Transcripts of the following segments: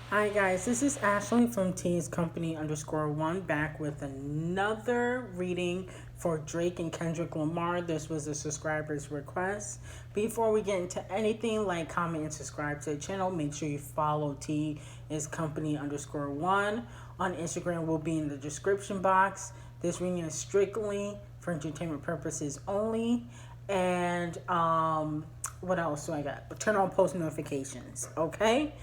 Hi guys, this is Ashley from T's Company _1 back with another reading for Drake and Kendrick Lamar. This was a subscriber's request. Before we get into anything, like, comment, and subscribe to the channel. Make sure you follow T is Company _1 on Instagram. Will be in the description box. This reading is strictly for entertainment purposes only. And what else do I got? Turn on post notifications, okay?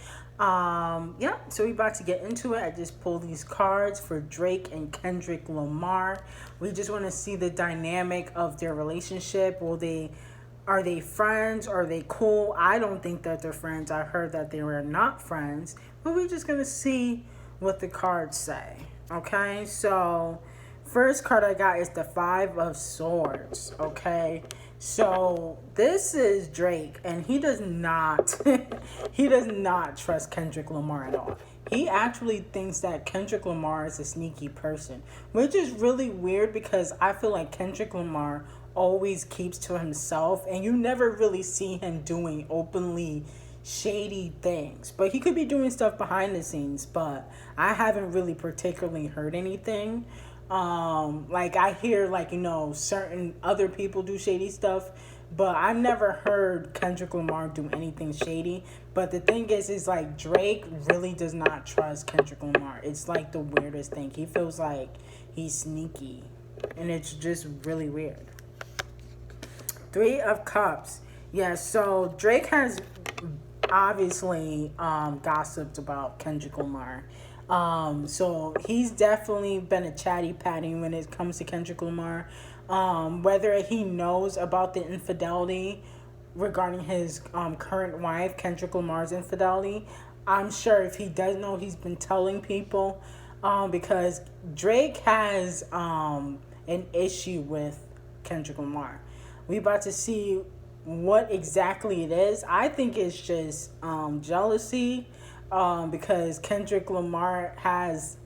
Yeah, so we're about to get into it. I just pulled these cards for Drake and Kendrick Lamar. We just want to see the dynamic of their relationship. Are they friends? Are they cool? I don't think that they're friends. I heard that they were not friends, but we're just gonna see what the cards say. Okay, so first card I got is the Five of Swords. Okay, so this is Drake, and he does not he does not trust Kendrick Lamar at all. He actually thinks that Kendrick Lamar is a sneaky person, which is really weird because I feel like Kendrick Lamar always keeps to himself, and you never really see him doing openly shady things. But he could be doing stuff behind the scenes, but I haven't really particularly heard anything. Like I hear certain other people do shady stuff, but I've never heard Kendrick Lamar do anything shady. But the thing is like Drake really does not trust Kendrick Lamar. It's like the weirdest thing. He feels like he's sneaky, and it's just really weird. Three of Cups. Yeah, so Drake has obviously gossiped about Kendrick Lamar. So he's definitely been a chatty patty when it comes to Kendrick Lamar. Whether he knows about the infidelity regarding his current wife, Kendrick Lamar's infidelity, I'm sure if he does know, he's been telling people, because Drake has an issue with Kendrick Lamar. We about to see what exactly it is. I think it's just jealousy, because Kendrick Lamar has,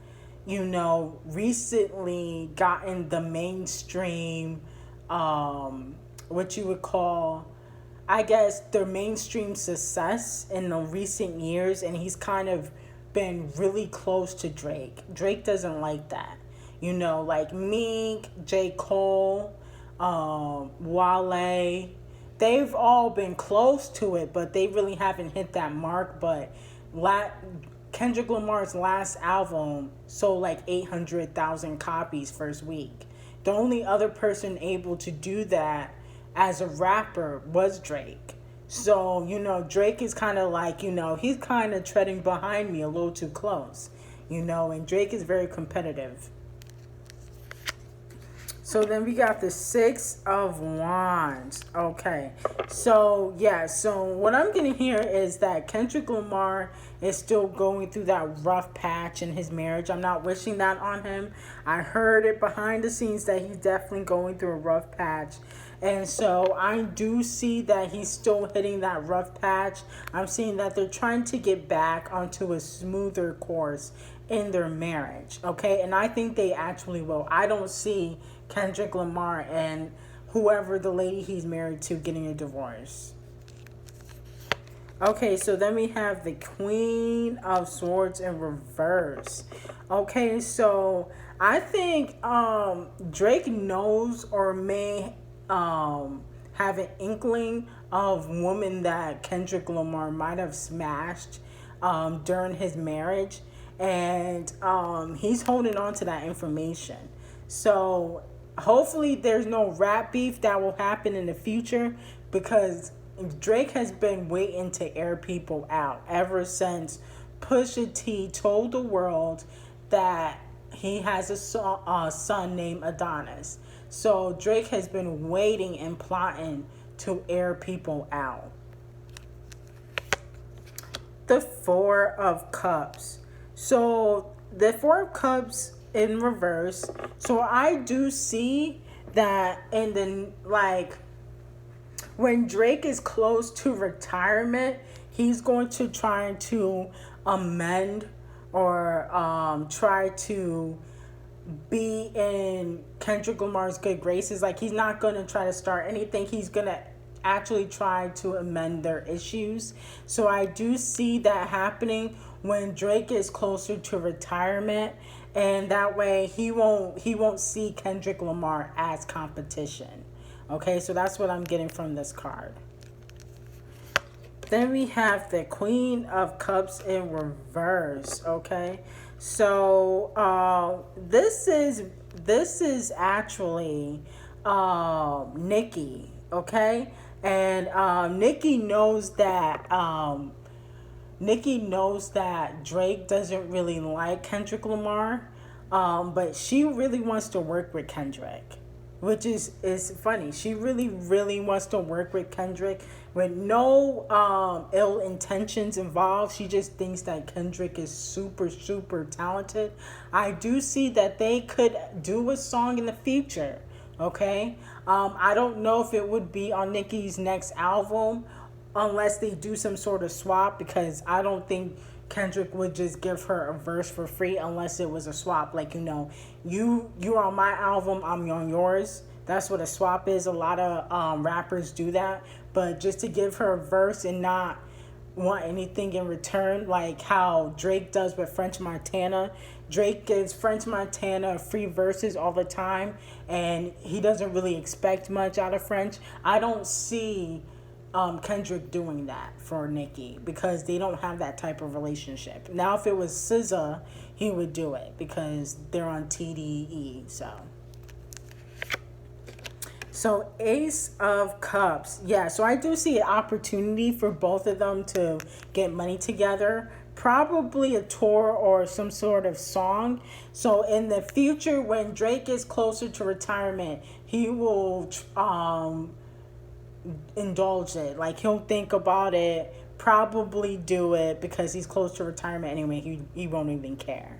recently gotten the mainstream, what you would call, I guess, the mainstream success in the recent years, and he's kind of been really close to Drake. Drake doesn't like that. Like Meek, J. Cole, Wale, they've all been close to it, but they really haven't hit that mark. But Kendrick Lamar's last album sold like 800,000 copies first week. The only other person able to do that as a rapper was Drake. So, Drake is kind of like, he's kind of treading behind me a little too close, and Drake is very competitive. So then we got the Six of Wands. Okay. So, yeah. So what I'm getting here is that Kendrick Lamar is still going through that rough patch in his marriage. I'm not wishing that on him. I heard it behind the scenes that he's definitely going through a rough patch. And so I do see that he's still hitting that rough patch. I'm seeing that they're trying to get back onto a smoother course in their marriage. Okay. And I think they actually will. I don't see Kendrick Lamar and whoever the lady he's married to getting a divorce. Okay, so then we have the Queen of Swords in reverse. Okay, so I think Drake knows or may have an inkling of women that Kendrick Lamar might have smashed during his marriage, and he's holding on to that information. So hopefully there's no rap beef that will happen in the future, because Drake has been waiting to air people out ever since Pusha T told the world that he has a son named Adonis. So Drake has been waiting and plotting to air people out. The Four of Cups. So the Four of Cups in reverse. So I do see that in the, when Drake is close to retirement, he's going to try to amend or try to be in Kendrick Lamar's good graces. Like, he's not going to try to start anything. He's going to actually try to amend their issues. So I do see that happening when Drake is closer to retirement, and that way he won't see Kendrick Lamar as competition. Okay, so that's what I'm getting from this card. Then we have the Queen of Cups in reverse. Okay, so this is actually Nikki. Okay, and Nikki knows that Drake doesn't really like Kendrick Lamar, but she really wants to work with Kendrick, which is funny. She really wants to work with Kendrick with no ill intentions involved. She just thinks that Kendrick is super talented. I do see that they could do a song in the future. Okay, I don't know if it would be on Nicki's next album unless they do some sort of swap, because I don't think Kendrick would just give her a verse for free unless it was a swap. Like, you're on my album, I'm on yours. That's what a swap is. A lot of rappers do that. But just to give her a verse and not want anything in return, like how Drake does with French Montana. Drake gives French Montana free verses all the time, and he doesn't really expect much out of French. I don't see Kendrick doing that for Nicki, because they don't have that type of relationship. Now, if it was SZA, he would do it because they're on TDE. So Ace of Cups. Yeah, so I do see an opportunity for both of them to get money together. Probably a tour or some sort of song. So in the future, when Drake is closer to retirement, he will indulge it. Like, he'll think about it, probably do it, because he's close to retirement anyway. He won't even care.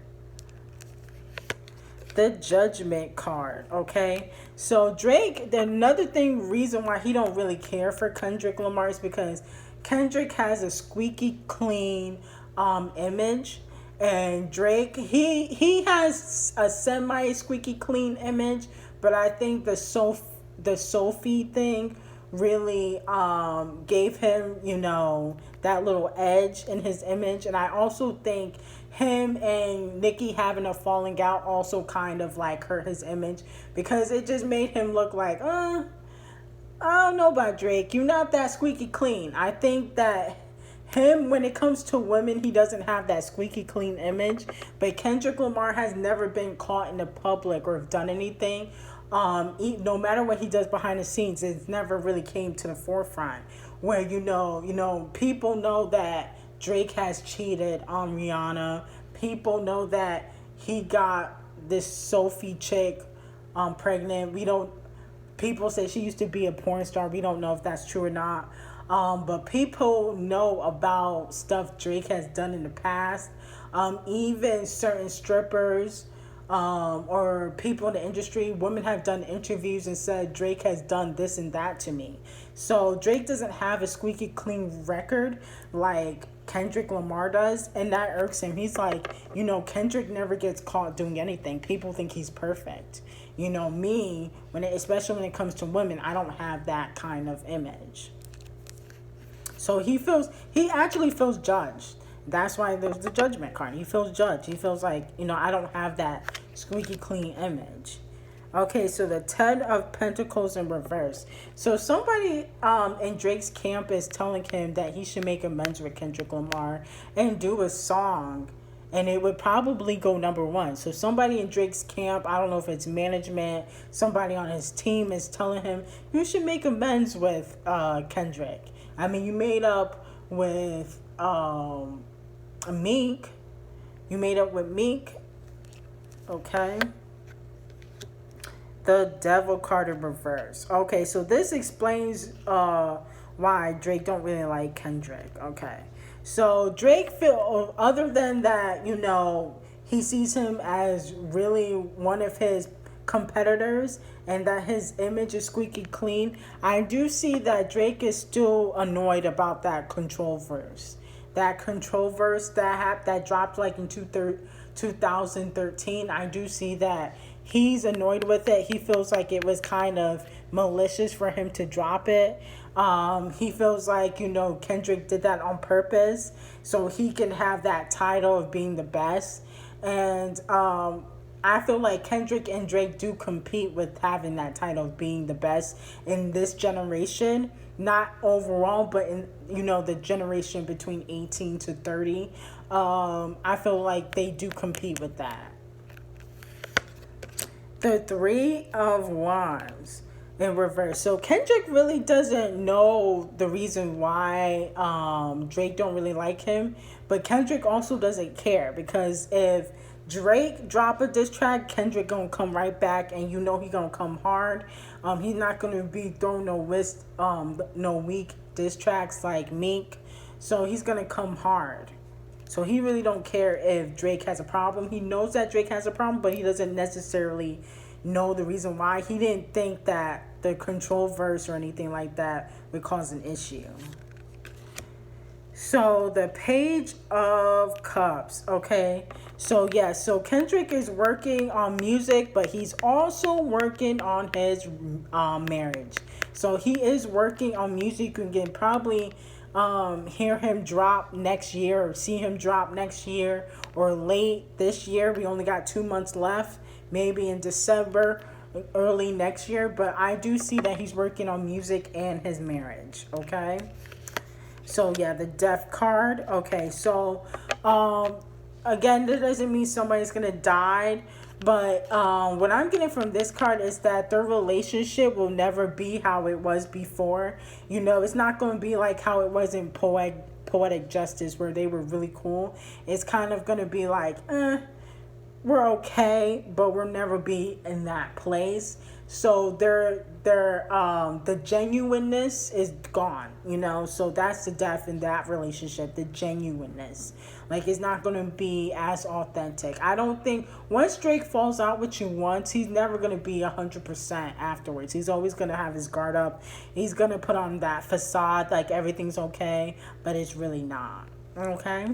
The Judgment card. Okay, so Drake, another reason why he don't really care for Kendrick Lamar is because Kendrick has a squeaky clean image, and Drake, he has a semi squeaky clean image, but I think the Sophie thing really gave him, that little edge in his image. And I also think him and Nicki having a falling out also kind of like hurt his image, because it just made him look like, I don't know about Drake, you're not that squeaky clean. I think that him, when it comes to women, he doesn't have that squeaky clean image. But Kendrick Lamar has never been caught in the public or done anything. No matter what he does behind the scenes, it's never really came to the forefront. Where people know that Drake has cheated on Rihanna. People know that he got this Sophie chick pregnant. People say she used to be a porn star. We don't know if that's true or not. But people know about stuff Drake has done in the past. Even certain strippers or people in the industry, women have done interviews and said Drake has done this and that to me. So Drake doesn't have a squeaky clean record like Kendrick Lamar does, and that irks him. He's like, Kendrick never gets caught doing anything. People think he's perfect. Me, especially when it comes to women, I don't have that kind of image. So he actually feels judged. That's why there's the Judgment card. He feels judged. He feels like, I don't have that squeaky clean image. Okay, so the 10 of Pentacles in reverse. So somebody in Drake's camp is telling him that he should make amends with Kendrick Lamar and do a song, and it would probably go #1. So somebody in Drake's camp, I don't know if it's management, somebody on his team is telling him, you should make amends with Kendrick. I mean, you made up with Meek. You made up with Meek. Okay. The Devil card in reverse. Okay, so this explains why Drake don't really like Kendrick. Okay. So Drake other than that, he sees him as really one of his competitors and that his image is squeaky clean. I do see that Drake is still annoyed about that Control verse. That Control verse that dropped like in 2013. I do see that he's annoyed with it. He feels like it was kind of malicious for him to drop it. He feels like, Kendrick did that on purpose so he can have that title of being the best. And I feel like Kendrick and Drake do compete with having that title of being the best in this generation. Not overall, but in, the generation between 18 to 30. I feel like they do compete with that. The Three of Wands in reverse. So Kendrick really doesn't know the reason why Drake don't really like him, but Kendrick also doesn't care, because if Drake drop a diss track, Kendrick gonna come right back, and he gonna come hard. He's not gonna be throwing no weak diss tracks like Meek, so he's gonna come hard. So he really don't care if Drake has a problem. He knows that Drake has a problem, but he doesn't necessarily know the reason why. He didn't think that the control verse or anything like that would cause an issue. So the Page of Cups, okay? So so Kendrick is working on music, but he's also working on his marriage. So he is working on music. You can probably hear him drop next year, or see him drop next year, or late this year. We only got 2 months left, maybe in December, early next year. But I do see that he's working on music and his marriage, okay? So the Death card. Okay, so again, that doesn't mean somebody's gonna die, but what I'm getting from this card is that their relationship will never be how it was before. It's not going to be like how it was in Poetic Justice, where they were really cool. It's kind of going to be like, we're okay, but we'll never be in that place. So the genuineness is gone, so that's the death in that relationship, the genuineness. Like, it's not going to be as authentic. I don't think, once Drake falls out with you once, he's never going to be 100% afterwards. He's always going to have his guard up. He's going to put on that facade like everything's okay, but it's really not, okay?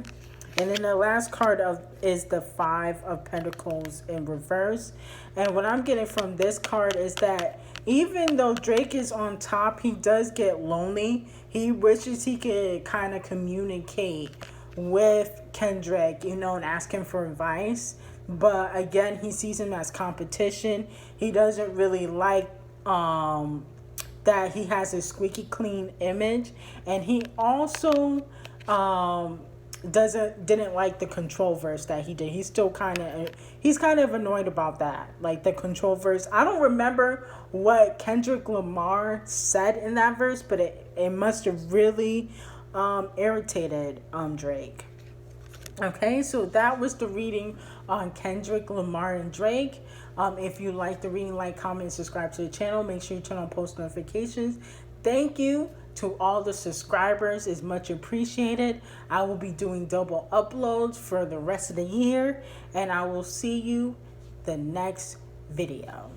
And then the last card is the Five of Pentacles in reverse. And what I'm getting from this card is that even though Drake is on top, he does get lonely. He wishes he could kind of communicate with Kendrick, and ask him for advice. But again, he sees him as competition. He doesn't really like that he has a squeaky clean image. And he also didn't like the control verse that he did. He's kind of annoyed about that, like the control verse. I don't remember what Kendrick Lamar said in that verse, but it must have really irritated Drake. Okay, so that was the reading on Kendrick Lamar and Drake. If you like the reading, like, comment, subscribe to the channel. Make sure you turn on post notifications. Thank you to all the subscribers. It's much appreciated. I will be doing double uploads for the rest of the year, and I will see you the next video.